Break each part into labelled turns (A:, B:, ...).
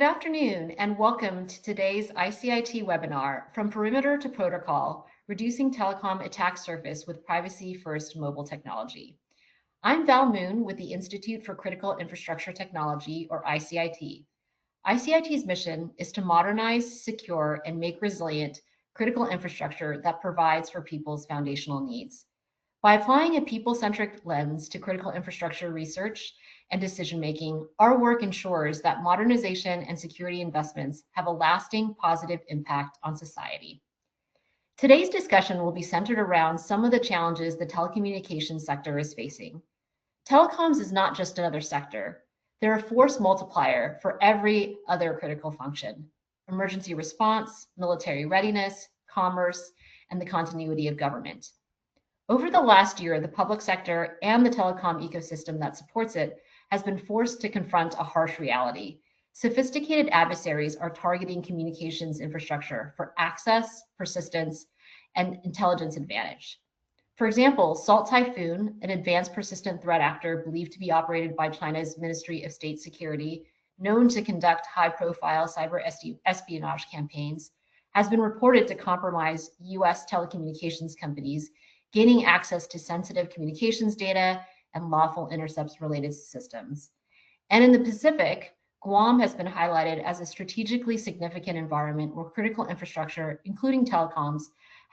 A: Good afternoon and welcome to today's ICIT webinar, From Perimeter to Protocol, Reducing Telecom Attack Surface with Privacy First Mobile Technology. I'm Val Moon with the Institute for Critical Infrastructure Technology, or ICIT. ICIT's mission is to modernize, secure, and make resilient critical infrastructure that provides for people's foundational needs. By applying a people-centric lens to critical infrastructure research and decision-making, our work ensures that modernization and security investments have a lasting positive impact on society. Today's discussion will be centered around some of the challenges the telecommunications sector is facing. Telecoms is not just another sector. They're a force multiplier for every other critical function: emergency response, military readiness, commerce, and the continuity of government. Over the last year, the public sector and the telecom ecosystem that supports it has been forced to confront a harsh reality. Sophisticated adversaries are targeting communications infrastructure for access, persistence, and intelligence advantage. For example, Salt Typhoon, an advanced persistent threat actor believed to be operated by China's Ministry of State Security, known to conduct high-profile cyber espionage campaigns, has been reported to compromise US telecommunications companies, gaining access to sensitive communications data and lawful intercepts related systems. And in the Pacific, Guam has been highlighted as a strategically significant environment where critical infrastructure, including telecoms,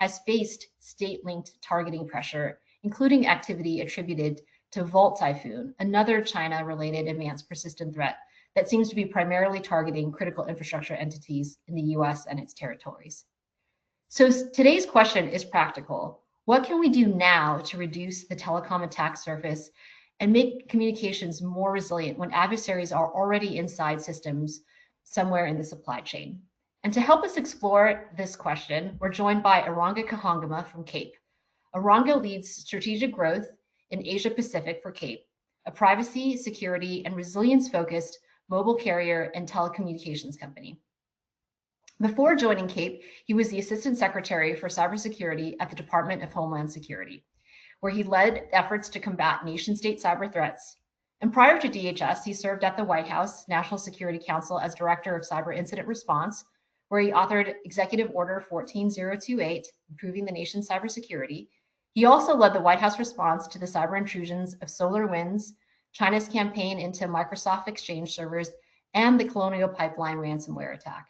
A: has faced state-linked targeting pressure, including activity attributed to Volt Typhoon, another China-related advanced persistent threat that seems to be primarily targeting critical infrastructure entities in the US and its territories. So today's question is practical. What can we do now to reduce the telecom attack surface and make communications more resilient when adversaries are already inside systems somewhere in the supply chain? And to help us explore this question, we're joined by Iranga Kahangama from CAPE. Iranga leads strategic growth in Asia Pacific for CAPE, a privacy, security, and resilience-focused mobile carrier and telecommunications company. Before joining CAPE, he was the Assistant Secretary for Cybersecurity at the Department of Homeland Security, where he led efforts to combat nation-state cyber threats. And prior to DHS, he served at the White House National Security Council as Director of Cyber Incident Response, where he authored Executive Order 14028, improving the nation's cybersecurity. He also led the White House response to the cyber intrusions of SolarWinds, China's campaign into Microsoft Exchange servers, and the Colonial Pipeline ransomware attack.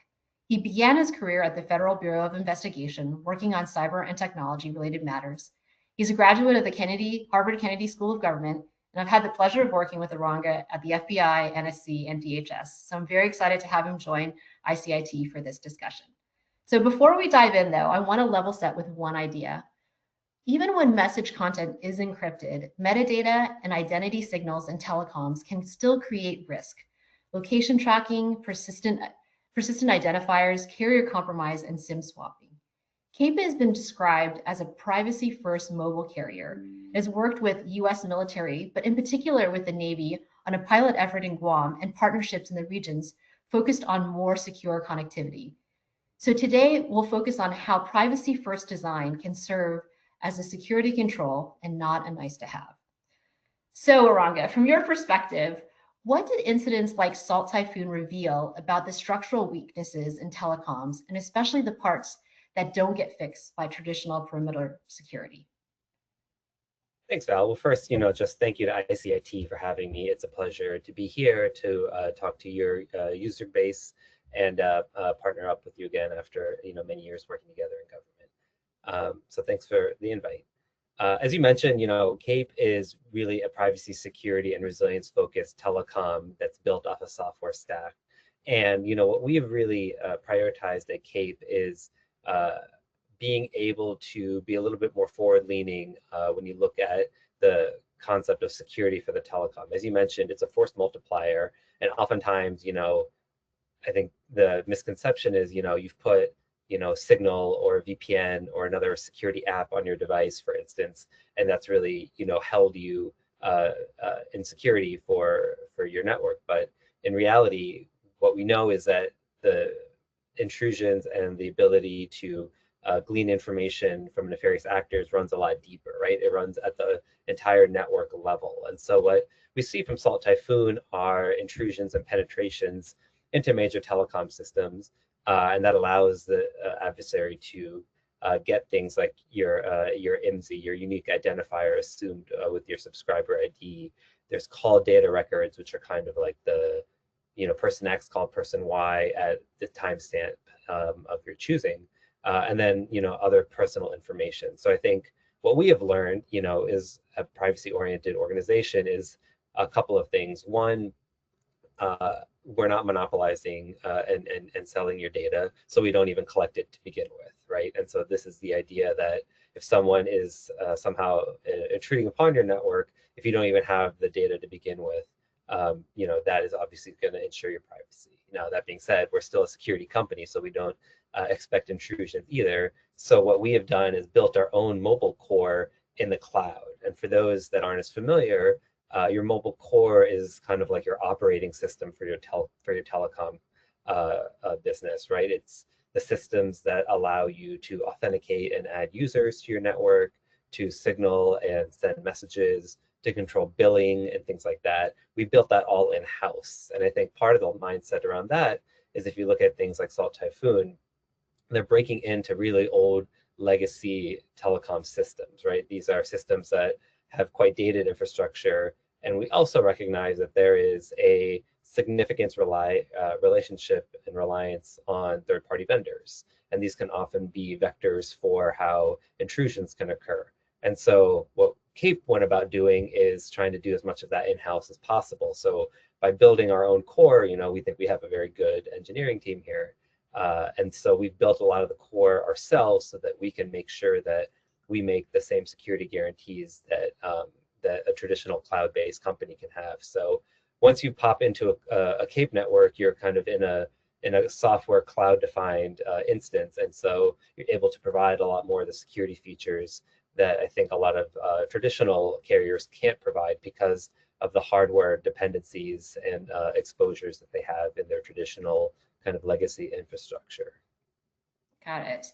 A: He began his career at the Federal Bureau of Investigation, working on cyber and technology-related matters. He's a graduate of the Harvard Kennedy School of Government, and I've had the pleasure of working with Iranga at the FBI, NSC, and DHS. So I'm very excited to have him join ICIT for this discussion. So before we dive in, though, I want to level set with one idea. Even when message content is encrypted, metadata and identity signals in telecoms can still create risk. Location tracking, persistent identifiers, carrier compromise, and SIM swapping. CAPE has been described as a privacy-first mobile carrier. It has worked with US military, but in particular with the Navy, on a pilot effort in Guam and partnerships in the regions focused on more secure connectivity. So today, we'll focus on how privacy-first design can serve as a security control and not a nice-to-have. So, Iranga, from your perspective, what did incidents like Salt Typhoon reveal about the structural weaknesses in telecoms, and especially the parts that don't get fixed by traditional perimeter security?
B: Thanks, Val. Well, first, just thank you to ICIT for having me. It's a pleasure to be here to talk to your user base and partner up with you again after many years working together in government. So thanks for the invite. As you mentioned, CAPE is really a privacy, security, and resilience-focused telecom that's built off a software stack. And what we have really prioritized at CAPE is being able to be a little bit more forward-leaning when you look at the concept of security for the telecom. As you mentioned, it's a force multiplier, and oftentimes, I think the misconception is, you've put Signal or VPN or another security app on your device, for instance, and that's really, held you in security for your network. But in reality, what we know is that the intrusions and the ability to glean information from nefarious actors runs a lot deeper, right? It runs at the entire network level. And so what we see from Salt Typhoon are intrusions and penetrations into major telecom systems, and that allows the adversary to get things like your IMSI, your unique identifier assumed with your subscriber ID. There's call data records, which are kind of like the, person X called person Y at the timestamp of your choosing, and then, other personal information. So I think what we have learned, is a privacy-oriented organization is a couple of things. One, we're not monopolizing and selling your data, so we don't even collect it to begin with, right? And so this is the idea that if someone is somehow intruding upon your network, if you don't even have the data to begin with, that is obviously going to ensure your privacy. Now, that being said, we're still a security company, so we don't expect intrusion either. So what we have done is built our own mobile core in the cloud. And for those that aren't as familiar, your mobile core is kind of like your operating system for your telecom business, right? It's the systems that allow you to authenticate and add users to your network, to signal and send messages, to control billing and things like that. We built that all in-house. And I think part of the mindset around that is if you look at things like Salt Typhoon, they're breaking into really old legacy telecom systems, right? These are systems that have quite dated infrastructure. And we also recognize that there is a significant relationship and reliance on third-party vendors. And these can often be vectors for how intrusions can occur. And so what Cape went about doing is trying to do as much of that in-house as possible. So by building our own core, we think we have a very good engineering team here. And so we've built a lot of the core ourselves so that we can make sure that we make the same security guarantees that that a traditional cloud-based company can have. So once you pop into a Cape network, you're kind of in a software cloud-defined instance, and so you're able to provide a lot more of the security features that I think a lot of traditional carriers can't provide because of the hardware dependencies and exposures that they have in their traditional kind of legacy infrastructure.
A: Got it.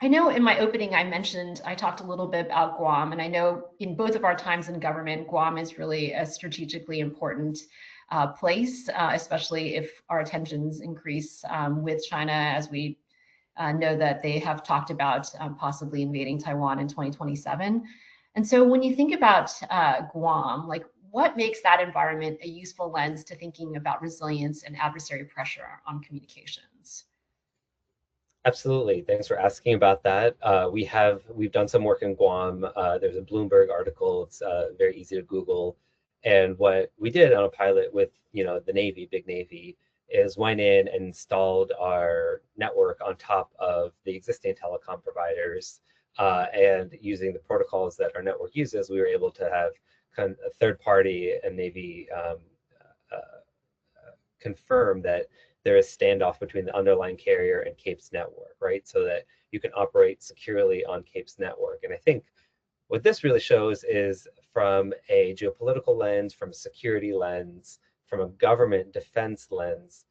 A: I know in my opening I talked a little bit about Guam, and I know in both of our times in government, Guam is really a strategically important place, especially if our tensions increase with China, as we know that they have talked about possibly invading Taiwan in 2027. And so when you think about Guam, like what makes that environment a useful lens to thinking about resilience and adversary pressure on communications?
B: Absolutely. Thanks for asking about that. We've done some work in Guam. There's a Bloomberg article. It's very easy to Google. And what we did on a pilot with the Navy, big Navy, is went in and installed our network on top of the existing telecom providers. And using the protocols that our network uses, we were able to have kind of a third party and Navy confirm that there is standoff between the underlying carrier and Cape's network, right? So that you can operate securely on Cape's network. And I think what this really shows is from a geopolitical lens, from a security lens, from a government defense lens,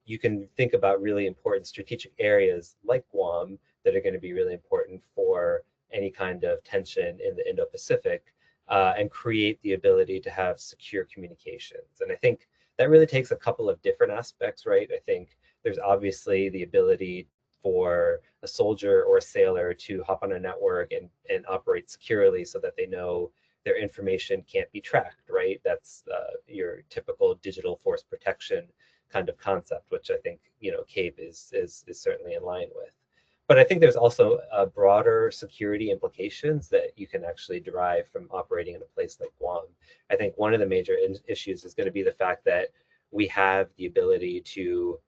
B: you can think about really important strategic areas like Guam that are going to be really important for any kind of tension in the Indo-Pacific, and create the ability to have secure communications. And I think that really takes a couple of different aspects, right? I think there's obviously the ability for a soldier or a sailor to hop on a network and operate securely so that they know their information can't be tracked, right? That's your typical digital force protection kind of concept, which I think Cape is certainly in line with. But I think there's also broader security implications that you can actually derive from operating in a place like Guam. I think one of the major issues is going to be the fact that we have the ability to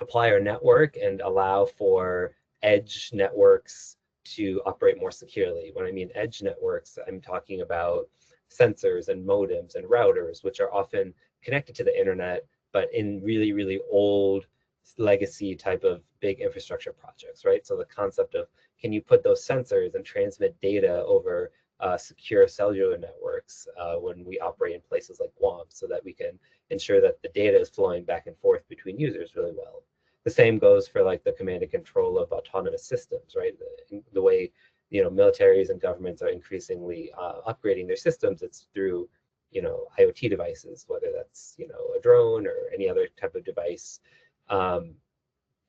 B: apply our network and allow for edge networks to operate more securely. When I mean edge networks, I'm talking about sensors and modems and routers, which are often connected to the internet, but in really, really old legacy type of big infrastructure projects, right? So the concept of can you put those sensors and transmit data over secure cellular networks when we operate in places like Guam so that we can ensure that the data is flowing back and forth between users really well. The same goes for like the command and control of autonomous systems, right? The way militaries and governments are increasingly upgrading their systems, it's through IoT devices, whether that's, a drone or any other type of device.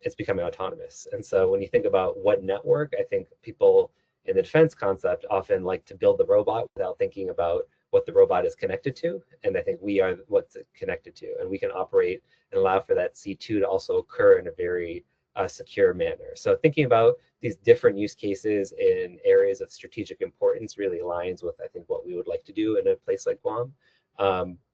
B: It's becoming autonomous. And so when you think about what network, I think people in the defense concept often like to build the robot without thinking about what the robot is connected to. And I think we are what's it connected to. And we can operate and allow for that C2 to also occur in a very secure manner. So thinking about these different use cases in areas of strategic importance really aligns with, I think, what we would like to do in a place like Guam.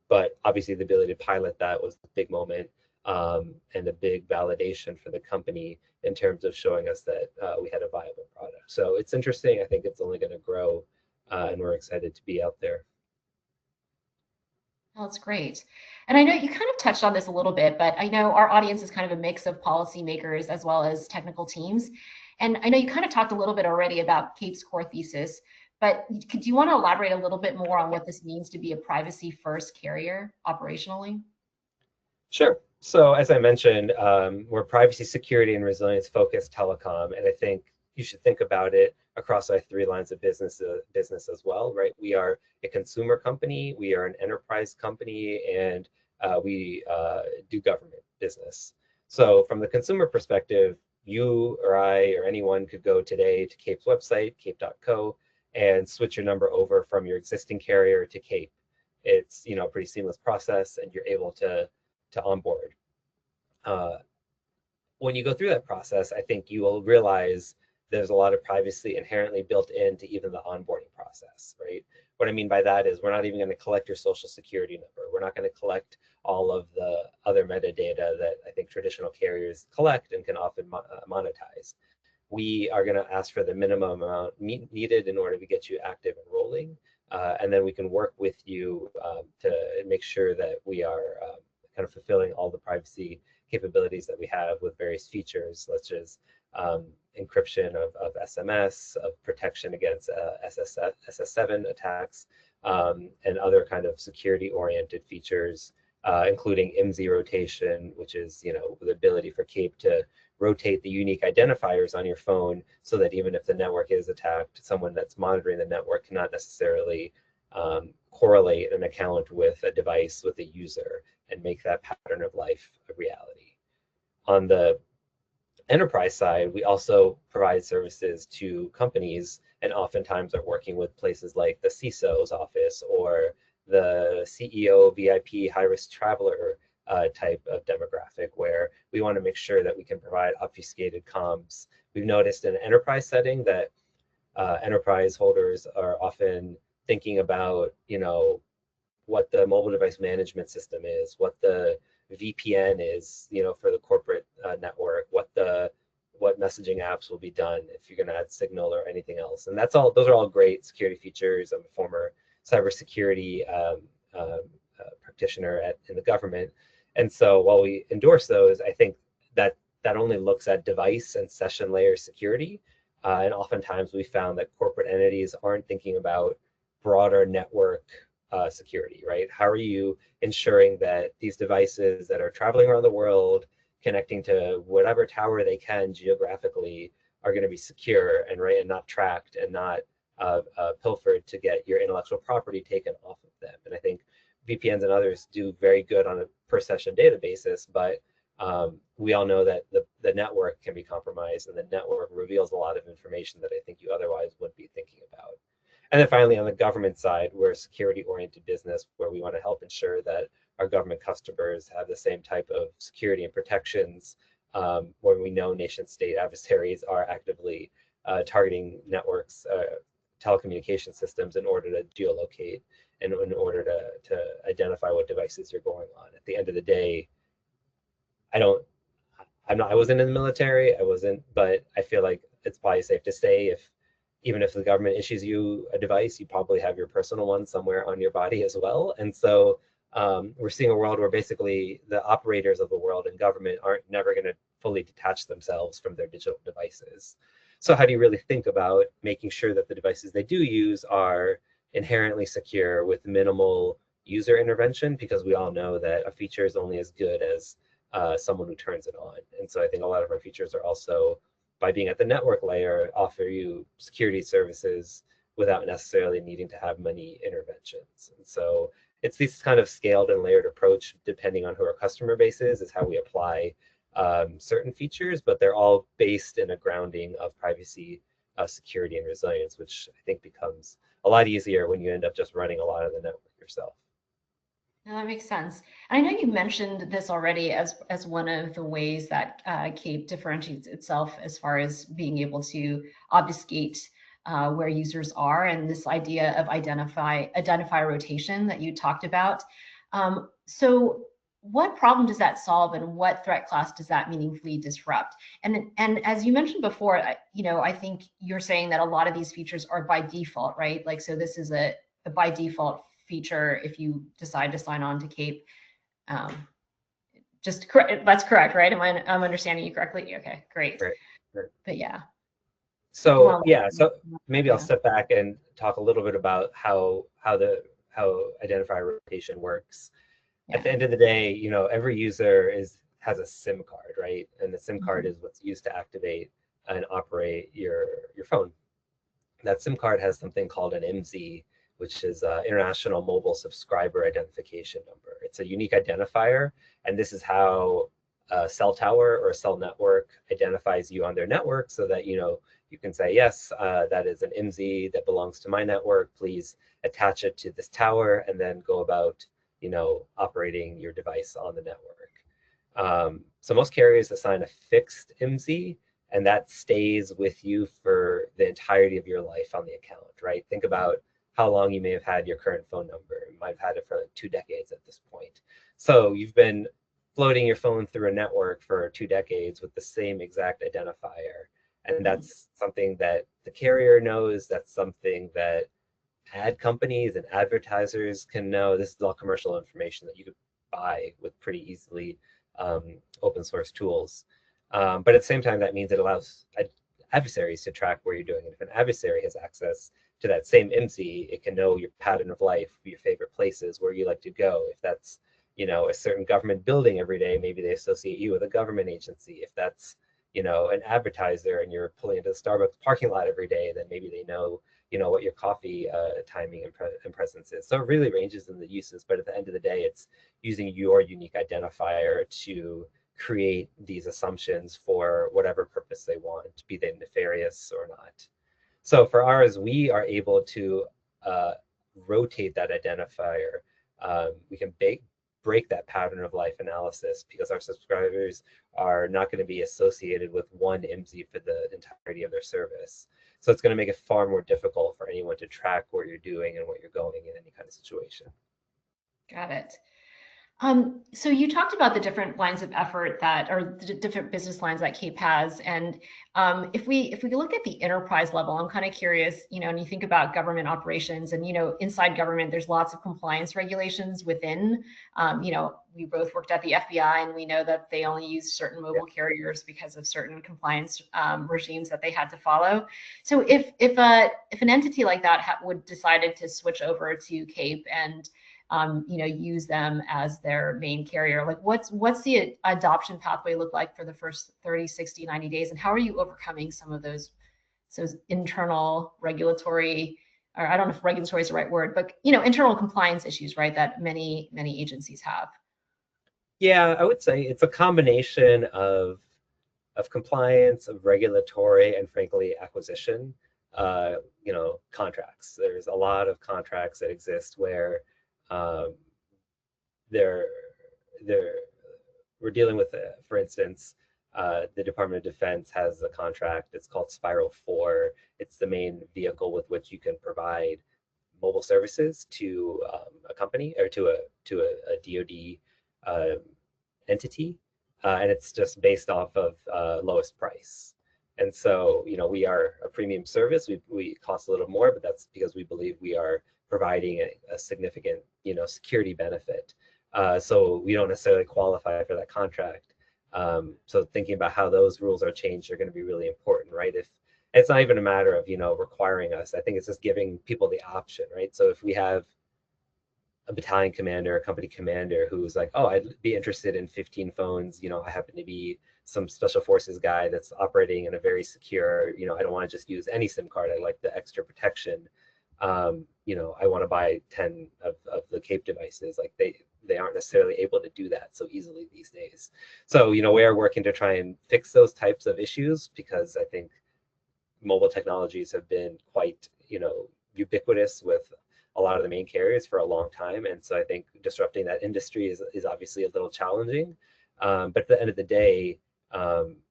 B: But obviously the ability to pilot that was a big moment, and a big validation for the company in terms of showing us that we had a viable product. So it's interesting. I think it's only going to grow, and we're excited to be out there.
A: Oh, that's great. And I know you kind of touched on this a little bit, but I know our audience is kind of a mix of policymakers as well as technical teams. And I know you kind of talked a little bit already about Kate's core thesis, but do you want to elaborate a little bit more on what this means to be a privacy first carrier operationally?
B: Sure. So as I mentioned, we're privacy, security, and resilience focused telecom, and I think you should think about it across our three lines of business as well, right? We are a consumer company, we are an enterprise company, and we do government business. So from the consumer perspective, you or I or anyone could go today to Cape's website, cape.co, and switch your number over from your existing carrier to Cape. It's a pretty seamless process, and you're able to onboard. Uh, when you go through that process, I think you will realize there's a lot of privacy inherently built into even the onboarding process, right? What I mean by that is we're not even going to collect your social security number. We're not going to collect all of the other metadata that I think traditional carriers collect and can often monetize. We are going to ask for the minimum amount needed in order to get you active and rolling. And then we can work with you to make sure that we are kind of fulfilling all the privacy capabilities that we have with various features, such as encryption of SMS, of protection against SS7 attacks, and other kind of security-oriented features, including IMSI rotation, which is the ability for Cape to rotate the unique identifiers on your phone so that even if the network is attacked, someone that's monitoring the network cannot necessarily correlate an account with a device, with a user, and make that pattern of life a reality. On the enterprise side, we also provide services to companies and oftentimes are working with places like the CISO's office or the CEO VIP high-risk traveler type of demographic, where we want to make sure that we can provide obfuscated comms. We've noticed in an enterprise setting that enterprise holders are often thinking about, what the mobile device management system is, what the VPN is, for the corporate network, what messaging apps will be done if you're going to add Signal or anything else. And those are all great security features. I'm a former cybersecurity practitioner in the government. And so while we endorse those, I think that only looks at device and session layer security. And oftentimes we found that corporate entities aren't thinking about broader network security, right? How are you ensuring that these devices that are traveling around the world, connecting to whatever tower they can geographically, are going to be secure and right and not tracked and not pilfered to get your intellectual property taken off of them? And I think VPNs and others do very good on a per session data basis, but we all know that the network can be compromised, and the network reveals a lot of information that I think you otherwise wouldn't be thinking about. And then finally, on the government side, we're a security-oriented business where we want to help ensure that our government customers have the same type of security and protections, where we know nation-state adversaries are actively targeting networks, telecommunication systems in order to geolocate and in order to identify what devices you're going on. At the end of the day, I wasn't in the military, but I feel like it's probably safe to say even if the government issues you a device, you probably have your personal one somewhere on your body as well. And so we're seeing a world where basically the operators of the world and government aren't never going to fully detach themselves from their digital devices. So how do you really think about making sure that the devices they do use are inherently secure with minimal user intervention? Because we all know that a feature is only as good as someone who turns it on. And so I think a lot of our features are also, by being at the network layer, offer you security services without necessarily needing to have many interventions. And so it's this kind of scaled and layered approach depending on who our customer base is how we apply certain features, but they're all based in a grounding of privacy, security, and resilience, which I think becomes a lot easier when you end up just running a lot of the network yourself.
A: No, that makes sense. And I know you mentioned this already as one of the ways that CAPE differentiates itself as far as being able to obfuscate where users are, and this idea of identifier rotation that you talked about. So what problem does that solve, and what threat class does that meaningfully disrupt? And as you mentioned before, I think you're saying that a lot of these features are by default, right? Like, so this is a by default feature if you decide to sign on to CAPE. Just correct. That's correct, right? I'm understanding you correctly? Okay, great.
B: Right. Right.
A: But yeah.
B: So yeah, so maybe I'll
A: Yeah.
B: step back and talk a little bit about how identifier rotation works. At the
A: Yeah.
B: end of the day, every user has a SIM card, right? And the SIM card
A: Mhm.
B: is what's used to activate and operate your phone. That SIM card has something called an MZ, which is International Mobile Subscriber Identification Number. It's a unique identifier, and this is how a cell tower or a cell network identifies you on their network, so that you can say, yes, that is an MZ that belongs to my network. Please attach it to this tower, and then go about operating your device on the network. So most carriers assign a fixed MZ, and that stays with you for the entirety of your life on the account, right? Think about how long you may have had your current phone number. You might have had it for like 2 decades at this point. So you've been floating your phone through a network for 2 decades with the same exact identifier. And that's something that the carrier knows. That's something that ad companies and advertisers can know. This is all commercial information that you could buy with pretty easily open source tools. But at the same time, that means it allows adversaries to track where you're doing it. If an adversary has access to that same MZ, it can know your pattern of life, your favorite places, where you like to go. If that's a certain government building every day, maybe they associate you with a government agency. If that's an advertiser and you're pulling into the Starbucks parking lot every day, then maybe they know what your coffee timing and presence is. So it really ranges in the uses, but at the end of the day, it's using your unique identifier to create these assumptions for whatever purpose they want, be they nefarious or not. So for ours, we are able to uh, rotate that identifier. We can break that pattern of life analysis, because our subscribers are not going to be associated with one MZ for the entirety of their service. So it's going to make it far more difficult for anyone to track what you're doing and what you're going in any kind of situation.
A: Got it. So you talked about the different lines of effort that, or the different business lines that CAPE has, and if we look at the enterprise level, I'm kind of curious, and you think about government operations, and inside government, there's lots of compliance regulations within. We both worked at the FBI, and we know that they only use certain
B: Yeah.
A: mobile carriers because of certain compliance regimes that they had to follow. So if an entity like that would decided to switch over to CAPE and use them as their main carrier. Like what's the adoption pathway look like for the first 30, 60, 90 days? And how are you overcoming some of those internal regulatory, or I don't know if regulatory is the right word, but internal compliance issues, right? That many agencies have.
B: Yeah, I would say it's a combination of compliance, of regulatory, and frankly, acquisition. Contracts. There's a lot of contracts that exist where um, they're they're we're dealing with, for instance, the Department of Defense has a contract. It's called Spiral 4. It's the main vehicle with which you can provide mobile services to a company or to a DoD entity, and it's just based off of lowest price. And so, we are a premium service. We cost a little more, but that's because we believe we are providing a significant, security benefit. So we don't necessarily qualify for that contract. So thinking about how those rules are changed are going to be really important, right? If it's not even a matter of, requiring us, I think it's just giving people the option, right? So if we have a battalion commander, a company commander who's like, oh, I'd be interested in 15 phones. I happen to be some special forces guy that's operating in a very secure, I don't want to just use any SIM card. I like the extra protection. you know, I want to buy 10 of the Cape devices. Like they aren't necessarily able to do that so easily these days. So, you know, we are working to try and fix those types of issues because I think mobile technologies have been quite, you know, ubiquitous with a lot of the main carriers for a long time. And so I think disrupting that industry is obviously a little challenging. But at the end of the day,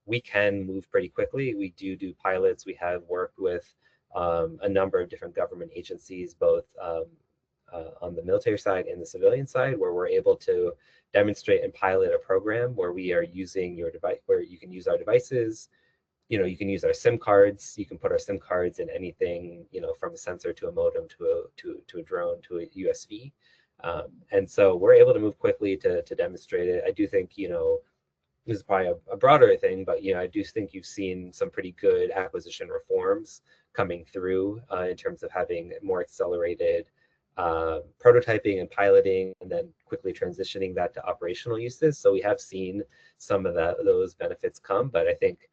B: we can move pretty quickly. We do pilots. We have worked with a number of different government agencies, both on the military side and the civilian side, where we're able to demonstrate and pilot a program where we are using your device, where you can use our devices. You know, you can use our SIM cards. You can put our SIM cards in anything, you know, from a sensor to a modem to a drone to a USV. And so we're able to move quickly to demonstrate it. I do think, you know, this is probably a broader thing, but you know, I do think you've seen some pretty good acquisition reforms coming through in terms of having more accelerated prototyping and piloting, and then quickly transitioning that to operational uses. So we have seen some of those benefits come, but I think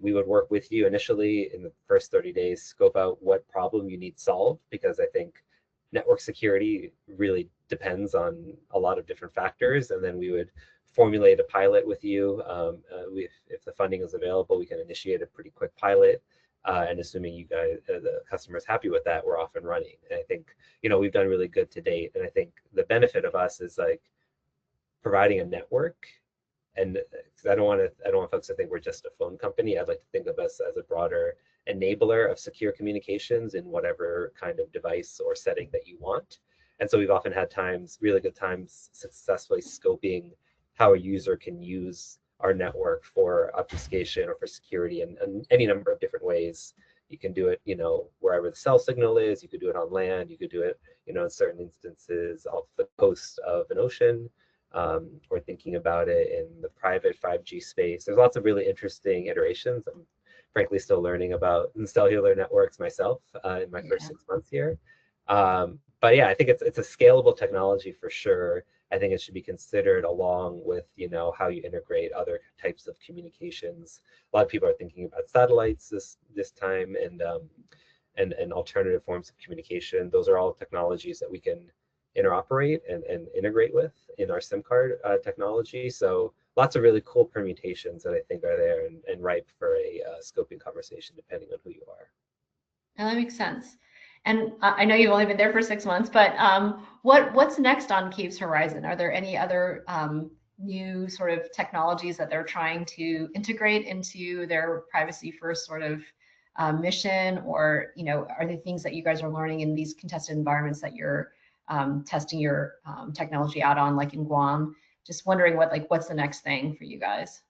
B: we would work with you initially in the first 30 days, scope out what problem you need solved, because I think network security really depends on a lot of different factors, and then we would formulate a pilot with you. If the funding is available, we can initiate a pretty quick pilot. And assuming you guys, the customer's happy with that, we're off and running. And I think, you know, we've done really good to date. And I think the benefit of us is like providing a network. And I don't want folks to think we're just a phone company. I'd like to think of us as a broader enabler of secure communications in whatever kind of device or setting that you want. And so we've often had times, really good times, successfully scoping how a user can use our network for obfuscation or for security in any number of different ways. You can do it, you know, wherever the cell signal is. You could do it on land. You could do it, you know, in certain instances off the coast of an ocean. Or thinking about it in the private 5G space. There's lots of really interesting iterations. I'm frankly still learning about cellular networks myself in my first
A: Yeah.
B: 6 months here. But yeah, I think it's a scalable technology for sure. I think it should be considered along with, you know, how you integrate other types of communications. A lot of people are thinking about satellites this time, and alternative forms of communication. Those are all technologies that we can interoperate and integrate with in our SIM card technology. So lots of really cool permutations that I think are there and ripe for a scoping conversation depending on who you are.
A: Now that makes sense. And I know you've only been there for 6 months, but what's next on Cape's horizon? Are there any other new sort of technologies that they're trying to integrate into their privacy first sort of mission, or you know, are there things that you guys are learning in these contested environments that you're testing your technology out on, like in Guam? Just wondering what's the next thing for you guys?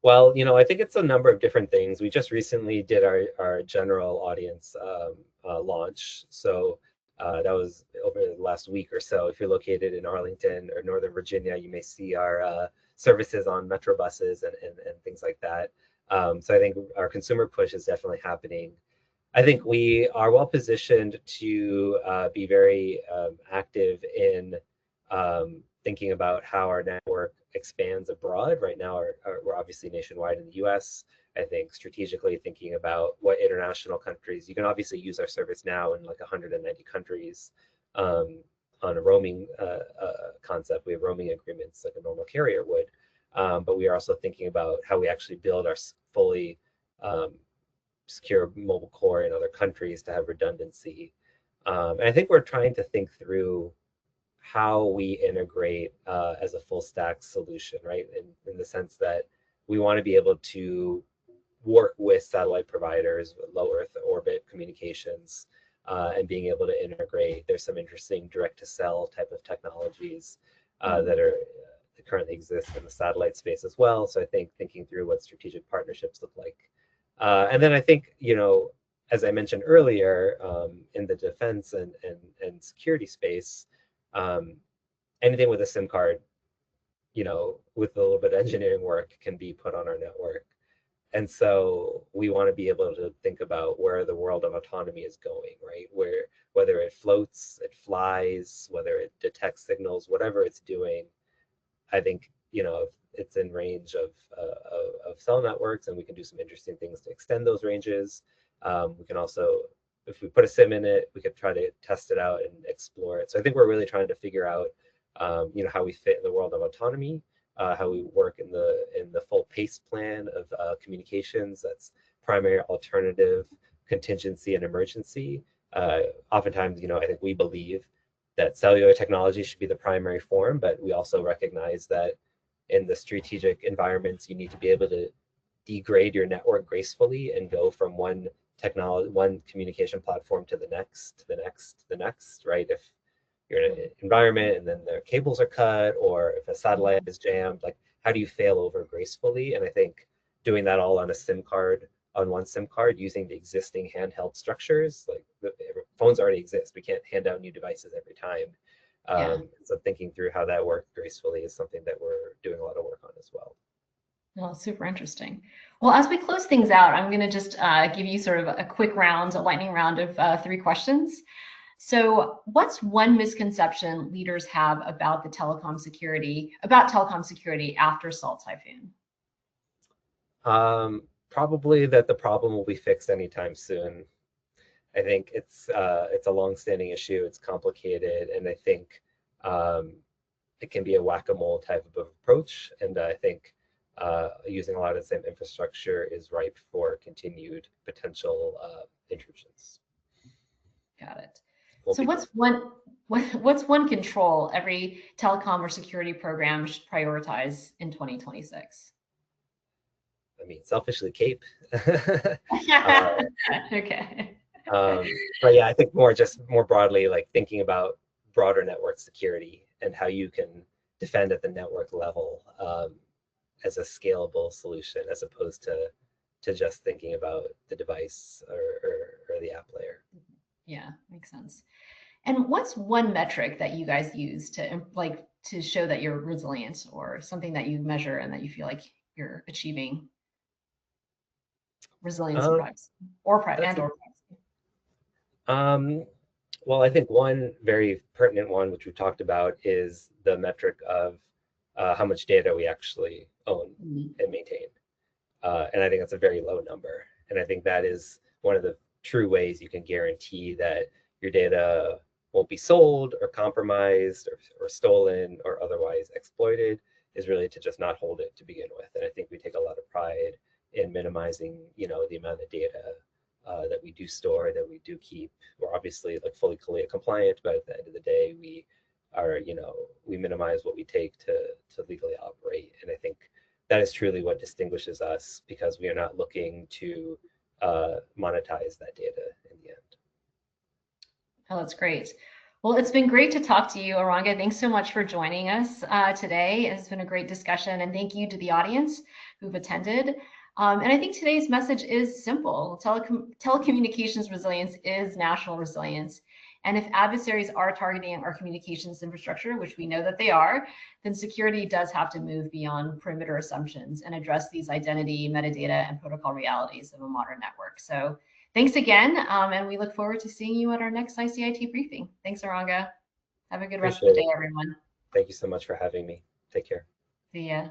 B: Well, you know, I think it's a number of different things. We just recently did our general audience launch. So that was over the last week or so. If you're located in Arlington or Northern Virginia, you may see our services on metro buses and things like that. So I think our consumer push is definitely happening. I think we are well positioned to be very active in thinking about how our network expands abroad. Right now, we're obviously nationwide in the US. I think strategically thinking about what international countries, you can obviously use our service now in like 190 countries on a roaming concept. We have roaming agreements like a normal carrier would. But we are also thinking about how we actually build our fully secure mobile core in other countries to have redundancy. And I think we're trying to think through how we integrate as a full stack solution, right? In the sense that we want to be able to work with satellite providers, with low Earth orbit communications, and being able to integrate. There's some interesting direct to cell type of technologies that currently exist in the satellite space as well. So I think thinking through what strategic partnerships look like. And then I think, you know, as I mentioned earlier, in the defense and security space, anything with a SIM card, you know, with a little bit of engineering work can be put on our network. And so we want to be able to think about where the world of autonomy is going, right? Whether it floats, it flies, whether it detects signals, whatever it's doing, I think, you know, it's in range of cell networks, and we can do some interesting things to extend those ranges. We can also if we put a SIM in it, we could try to test it out and explore it. So I think we're really trying to figure out, how we fit in the world of autonomy, how we work in the full PACE plan of communications. That's primary, alternative, contingency, and emergency. Oftentimes, I think we believe that cellular technology should be the primary form, but we also recognize that in the strategic environments, you need to be able to degrade your network gracefully and go from one technology, one communication platform to the next, to the next, to the next, right? If you're in an environment and then the cables are cut, or if a satellite is jammed, like how do you fail over gracefully? And I think doing that all on a SIM card, on one SIM card, using the existing handheld structures, like the phones already exist. We can't hand out new devices every time.
A: Yeah.
B: So thinking through how that works gracefully is something that we're doing a lot of work on as well.
A: Well, super interesting. Well, as we close things out, I'm going to just give you sort of a quick round, a lightning round of 3 questions. So what's one misconception leaders have about telecom security after Salt Typhoon?
B: Probably that the problem will be fixed anytime soon. I think it's a long-standing issue. It's complicated, and I think it can be a whack-a-mole type of approach. And I think using a lot of the same infrastructure is ripe for continued potential intrusions.
A: Got it.
B: Won't
A: So
B: be
A: what's one control every telecom or security program should prioritize in 2026?
B: I mean, selfishly, CAPE. uh,
A: Okay.
B: but yeah, I think more broadly, like thinking about broader network security and how you can defend at the network level, as a scalable solution, as opposed to just thinking about the device or the app layer.
A: Yeah, makes sense. And what's one metric that you guys use to show that you're resilient, or something that you measure and that you feel like you're achieving resilience and
B: Um,
A: privacy, or
B: that's
A: privacy?
B: um, well, I think one very pertinent one, which we talked about, is the metric of how much data we actually own and maintain. And I think that's a very low number. And I think that is one of the true ways you can guarantee that your data won't be sold or compromised or stolen or otherwise exploited, is really to just not hold it to begin with. And I think we take a lot of pride in minimizing, the amount of data that we do store, that we do keep. We're obviously like fully CALIA compliant, but at the end of the day, we are, we minimize what we take to legally operate. And I think that is truly what distinguishes us, because we are not looking to monetize that data in the end.
A: Oh, that's great. Well, it's been great to talk to you, Iranga. Thanks so much for joining us today. It's been a great discussion, and thank you to the audience who've attended. And I think today's message is simple. Telecommunications resilience is national resilience. And if adversaries are targeting our communications infrastructure, which we know that they are, then security does have to move beyond perimeter assumptions and address these identity, metadata, and protocol realities of a modern network. So thanks again, and we look forward to seeing you at our next ICIT briefing. Thanks, Iranga. Have a good rest of the
B: Appreciate
A: day,
B: it.
A: everyone.
B: Thank you so much for having me. Take care.
A: See ya.